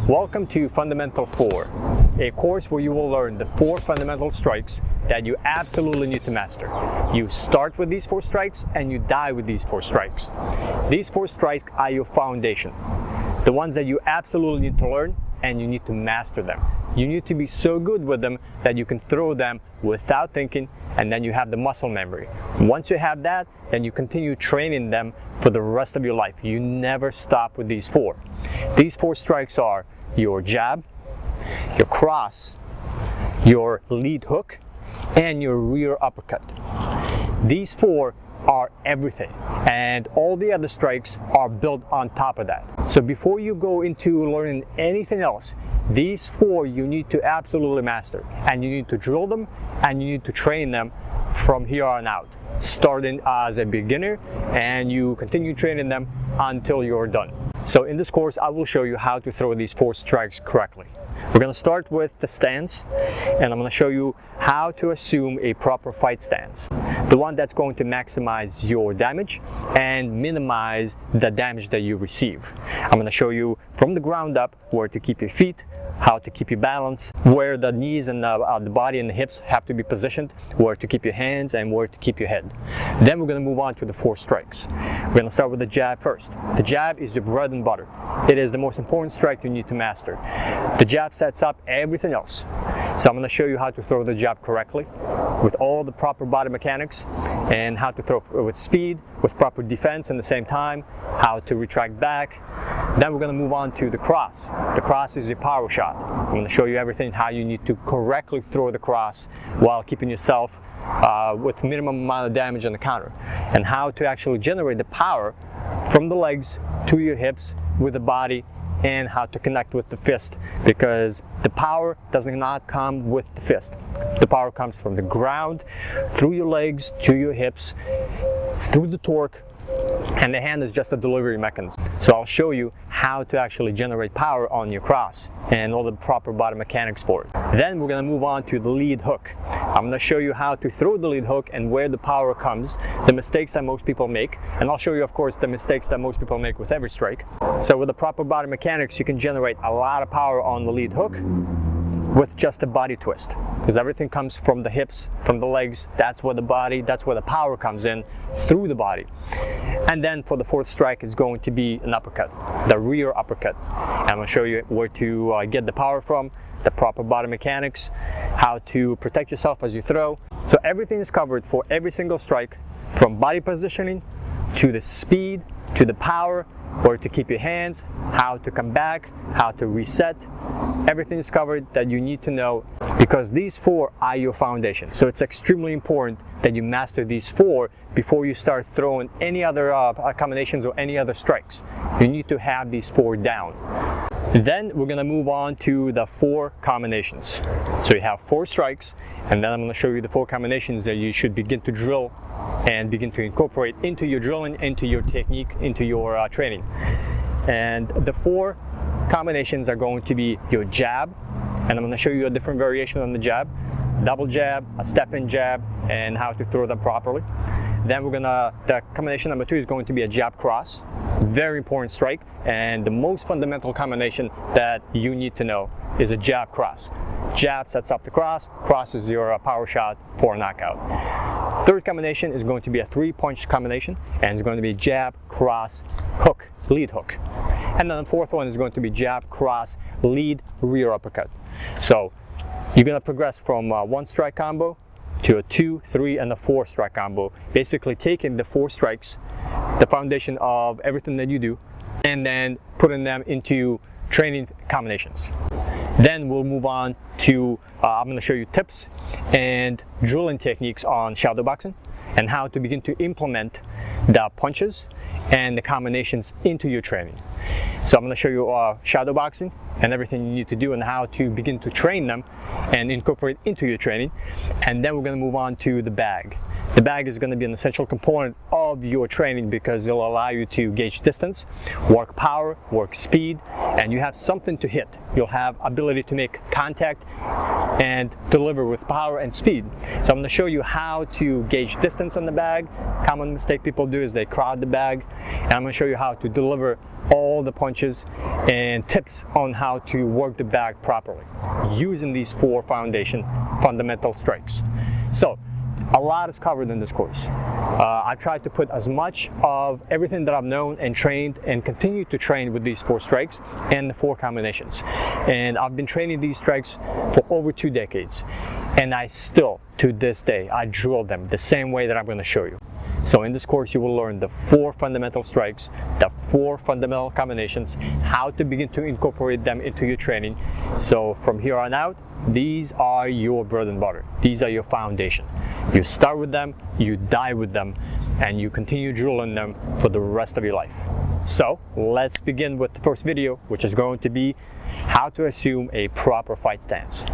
Welcome to Fundamental 4, a course where you will learn the 4 fundamental strikes that you absolutely need to master. You start with these 4 strikes and you die with these 4 strikes. These 4 strikes are your foundation, the ones that you absolutely need to learn and you need to master them. You need to be so good with them that you can throw them without thinking, and then you have the muscle memory. Once you have that, then you continue training them for the rest of your life. You never stop with these 4. These 4 strikes are your jab, your cross, your lead hook, and your rear uppercut. These 4 are everything, and all the other strikes are built on top of that. So before you go into learning anything else, these 4 you need to absolutely master, and you need to drill them and you need to train them from here on out, starting as a beginner, and you continue training them until you're done. So in this course I will show you how to throw these 4 strikes correctly. We're going to start with the stance, and I'm going to show you how to assume a proper fight stance, the one that's going to maximize your damage and minimize the damage that you receive. I'm going to show you from the ground up where to keep your feet, how to keep your balance, where the knees and the body and the hips have to be positioned, where to keep your hands, and where to keep your head. Then we're going to move on to the 4 strikes. We're going to start with the jab first. The jab is the bread and butter. It is the most important strike you need to master. The jab sets up everything else. So I'm going to show you how to throw the jab correctly with all the proper body mechanics, and how to throw with speed, with proper defense at the same time, how to retract back. Then we're going to move on to the cross. The cross is your power shot. I'm going to show you everything how you need to correctly throw the cross while keeping yourself with minimum amount of damage on the counter, and how to actually generate the power from the legs to your hips with the body, and how to connect with the fist, because the power does not come with the fist. The power comes from the ground, through your legs, to your hips, through the torque, and the hand is just a delivery mechanism. So I'll show you how to actually generate power on your cross and all the proper body mechanics for it. Then we're going to move on to the lead hook. I'm going to show you how to throw the lead hook and where the power comes, the mistakes that most people make, and I'll show you, of course, the mistakes that most people make with every strike. So with the proper body mechanics, you can generate a lot of power on the lead hook with just a body twist, because everything comes from the hips, from the legs. That's where the body, that's where the power comes in, through the body. And then for the 4th strike is going to be an uppercut, the rear uppercut. And I'm going to show you where to get the power from, the proper body mechanics, how to protect yourself as you throw. So everything is covered for every single strike, from body positioning to the speed to the power, where to keep your hands, how to come back, how to reset. Everything is covered that you need to know, because these 4 are your foundation. So it's extremely important that you master these 4 before you start throwing any other combinations or any other strikes. You need to have these 4 down. Then we're going to move on to the 4 combinations. So you have 4 strikes, and then I'm going to show you the 4 combinations that you should begin to drill and begin to incorporate into your drilling, into your technique, into your training. And the 4 combinations are going to be your jab, and I'm going to show you a different variation on the jab, double jab, a step-in jab, and how to throw them properly. Then the combination number 2 is going to be a jab cross. Very important strike, and the most fundamental combination that you need to know is a jab cross. Jab sets up the cross, cross is your power shot for a knockout. 3rd combination is going to be a 3-punch combination, and it's going to be jab, cross, hook, lead hook. And then the 4th one is going to be jab, cross, lead, rear uppercut. So you're going to progress from 1 strike combo to a 2, 3, and a 4 strike combo, basically taking the 4 strikes, the foundation of everything that you do, and then putting them into training combinations. Then we'll move on to, I'm going to show you tips and drilling techniques on shadow boxing, and how to begin to implement the punches and the combinations into your training. So I'm going to show you shadow boxing and everything you need to do, and how to begin to train them and incorporate into your training. And then we're going to move on to the bag. The bag is going to be an essential component of your training, because it'll allow you to gauge distance, work power, work speed, and you have something to hit. You'll have ability to make contact and deliver with power and speed. So I'm going to show you how to gauge distance on the bag. Common mistake people do is they crowd the bag, and I'm going to show you how to deliver all all the punches and tips on how to work the bag properly using these 4 fundamental strikes. So a lot is covered in this course. I tried to put as much of everything that I've known and trained and continue to train with these 4 strikes and the 4 combinations. And I've been training these strikes for over 2 decades. And I still, to this day, I drill them the same way that I'm going to show you. So in this course, you will learn the 4 fundamental strikes, the 4 fundamental combinations, how to begin to incorporate them into your training. So from here on out, these are your bread and butter. These are your foundation. You start with them, you die with them, and you continue drilling them for the rest of your life. So let's begin with the first video, which is going to be how to assume a proper fight stance.